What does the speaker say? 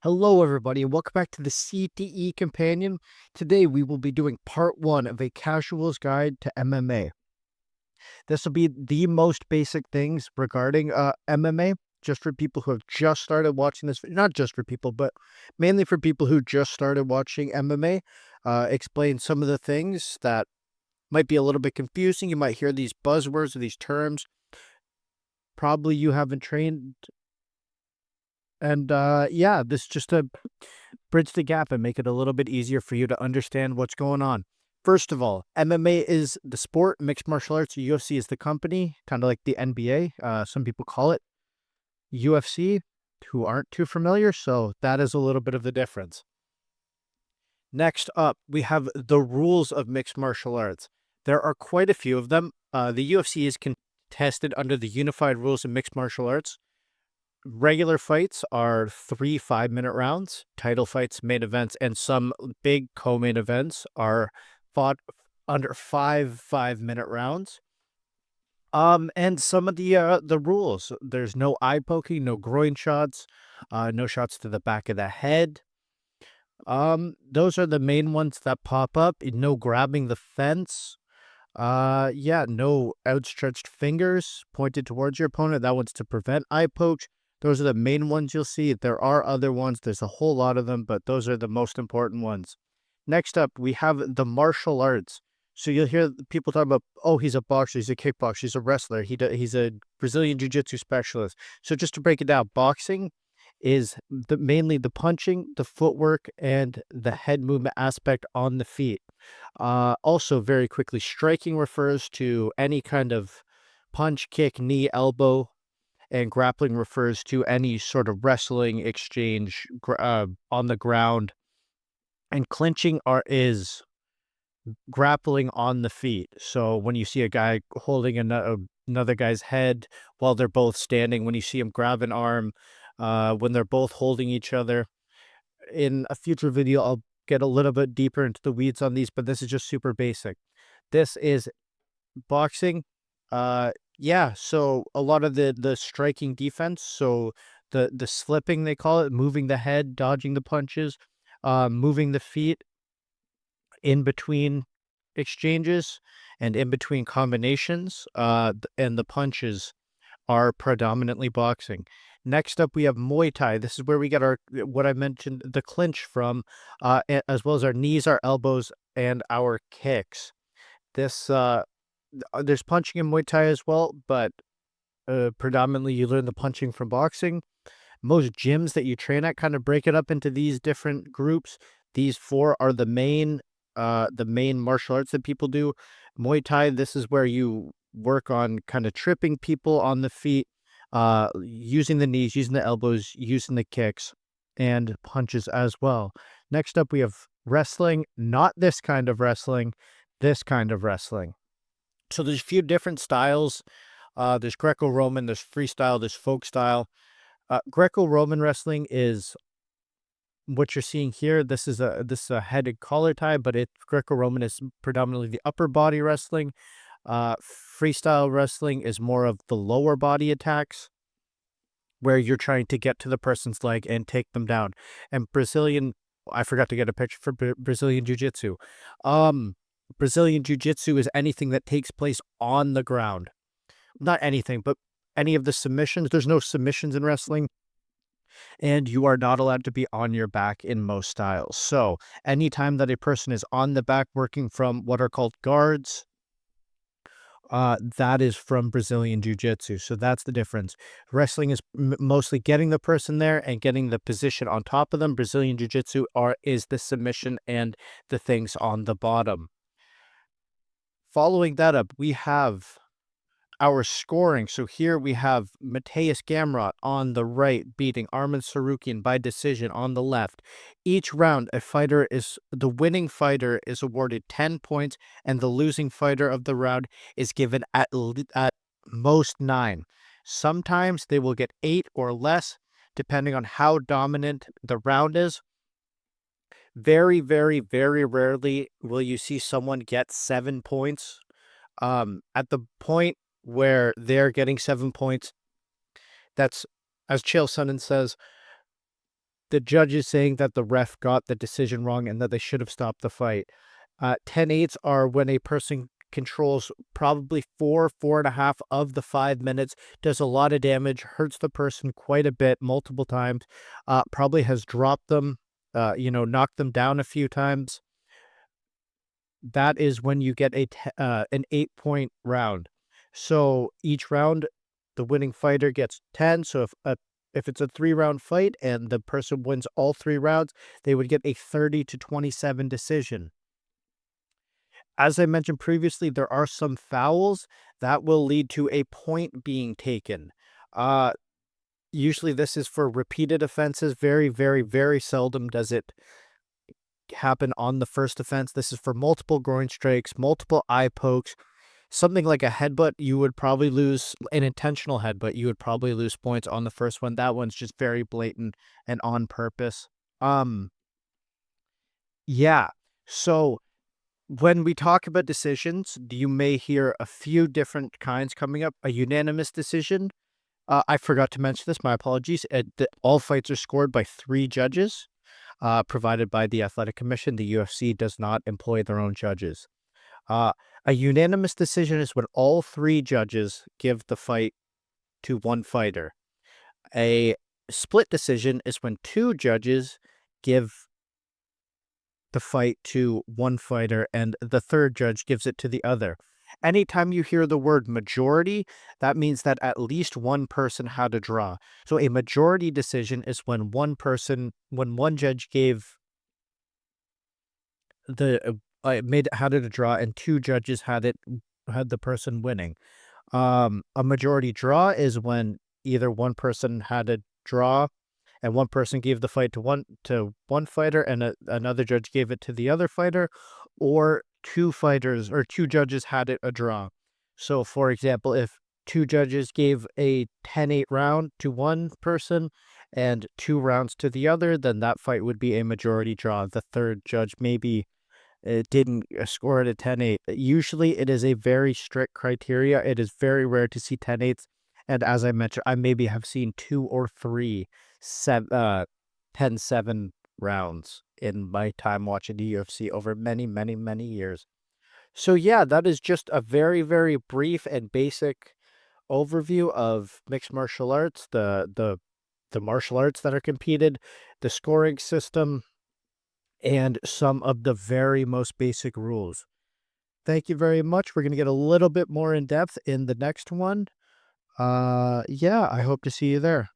Hello, everybody, and welcome back to the CTE Companion. Today, we will be doing part one of a casual's guide to MMA. This will be the most basic things regarding MMA, just for people who have just started watching this. Not just for people, but mainly for people who just started watching MMA. Explain some of the things that might be a little bit confusing. You might hear these buzzwords or these terms. Probably you haven't trained. And yeah, this just to bridge the gap and make it a little bit easier for you to understand what's going on. First of all, MMA is the sport, mixed martial arts, UFC is the company, kind of like the NBA. Some people call it UFC, who aren't too familiar, so that is a little bit of the difference. Next up, we have the rules of mixed martial arts. There are quite a few of them. The UFC is contested under the unified rules of mixed martial arts. Regular fights are 3 5-minute rounds. Title fights, main events, and some big co-main events are fought under 5 5-minute rounds. And some of the rules, there's no eye poking, no groin shots, no shots to the back of the head. Those are the main ones that pop up. No grabbing the fence. Yeah, no outstretched fingers pointed towards your opponent. That one's to prevent eye pokes. Those are the main ones you'll see. There are other ones. There's a whole lot of them, but those are the most important ones. Next up, we have the martial arts. So you'll hear people talk about, oh, he's a boxer, he's a kickboxer, he's a wrestler, he's a Brazilian jiu-jitsu specialist. So just to break it down, boxing is mainly the punching, the footwork, and the head movement aspect on the feet. Also, very quickly, striking refers to any kind of punch, kick, knee, elbow, and grappling refers to any sort of wrestling exchange on the ground. And clinching is grappling on the feet. So when you see a guy holding another guy's head while they're both standing, when you see him grab an arm, when they're both holding each other. In a future video, I'll get a little bit deeper into the weeds on these, but this is just super basic. This is boxing. Yeah, so a lot of the striking defense, so the slipping they call it, moving the head, dodging the punches, moving the feet in between exchanges and in between combinations, and the punches are predominantly boxing. Next up, we have Muay Thai. This is where we get our what I mentioned, the clinch from, as well as our knees, our elbows, and our kicks. This there's punching in Muay Thai as well, but predominantly you learn the punching from boxing. Most gyms that you train at kind of break it up into these different groups. These four are the main martial arts that people do. Muay Thai, this is where you work on kind of tripping people on the feet, using the knees, using the elbows, using the kicks, and punches as well. Next up, we have wrestling, not this kind of wrestling, this kind of wrestling. So there's a few different styles. There's Greco-Roman, there's freestyle, there's folk style. Greco-Roman wrestling is what you're seeing here. This is a head and collar tie, but Greco-Roman is predominantly the upper body wrestling. Freestyle wrestling is more of the lower body attacks, where you're trying to get to the person's leg and take them down. And I forgot to get a picture for Brazilian Jiu-Jitsu. Brazilian Jiu-Jitsu is anything that takes place on the ground. Not anything, but any of the submissions. There's no submissions in wrestling, and you are not allowed to be on your back in most styles. So anytime that a person is on the back working from what are called guards, that is from Brazilian Jiu-Jitsu. So that's the difference. Wrestling is mostly getting the person there and getting the position on top of them. Brazilian Jiu-Jitsu is the submission and the things on the bottom. Following that up, we have our scoring. So here we have Mateus Gamrot on the right beating Arman Sarukian by decision on the left. Each round, the winning fighter is awarded 10 points, and the losing fighter of the round is given at most 9. Sometimes they will get 8 or less, depending on how dominant the round is. Very, very, very rarely will you see someone get 7 points. At the point where they're getting 7 points, that's, as Chael Sonnen says, the judges saying that the ref got the decision wrong and that they should have stopped the fight. 10-8s are when a person controls probably 4.5 of the 5 minutes, does a lot of damage, hurts the person quite a bit multiple times, probably has dropped them, knocked them down a few times. That is when you get an 8-point round. So each round, the winning fighter gets 10. So if it's a 3-round fight and the person wins all 3 rounds, they would get a 30-27 decision. As I mentioned previously, there are some fouls that will lead to a point being taken. Uh, Usually this is for repeated offenses. Very, very, very seldom does it happen on the first offense. This is for multiple groin strikes, multiple eye pokes, something like a headbutt. You would probably lose an intentional headbutt. You would probably lose points on the first one. That one's just very blatant and on purpose. Yeah. So when we talk about decisions, you may hear a few different kinds coming up. A unanimous decision. I forgot to mention this. My apologies. All fights are scored by 3 judges. Provided by the Athletic Commission. The UFC does not employ their own judges. A unanimous decision is when all 3 judges give the fight to one fighter. A split decision is when 2 judges give the fight to one fighter and the third judge gives it to the other. Anytime you hear the word majority, that means that at least one person had a draw. So a majority decision is when one judge gave had it a draw and 2 judges had the person winning. A majority draw is when either one person had a draw and one person gave the fight to one fighter and another judge gave it to the other fighter, or 2 judges had it a draw. So, for example, if 2 judges gave a 10-8 round to one person and 2 rounds to the other, then that fight would be a majority draw. The third judge maybe it didn't score it a 10-8. Usually, it is a very strict criteria. It is very rare to see 10-8s. And as I mentioned, I maybe have seen 2 or 3 10-7 rounds in my time watching the UFC over many, many, many years. So yeah, that is just a very, very brief and basic overview of mixed martial arts, the martial arts that are competed, the scoring system, and some of the very most basic rules. Thank you very much. We're going to get a little bit more in depth in the next one. Yeah, I hope to see you there.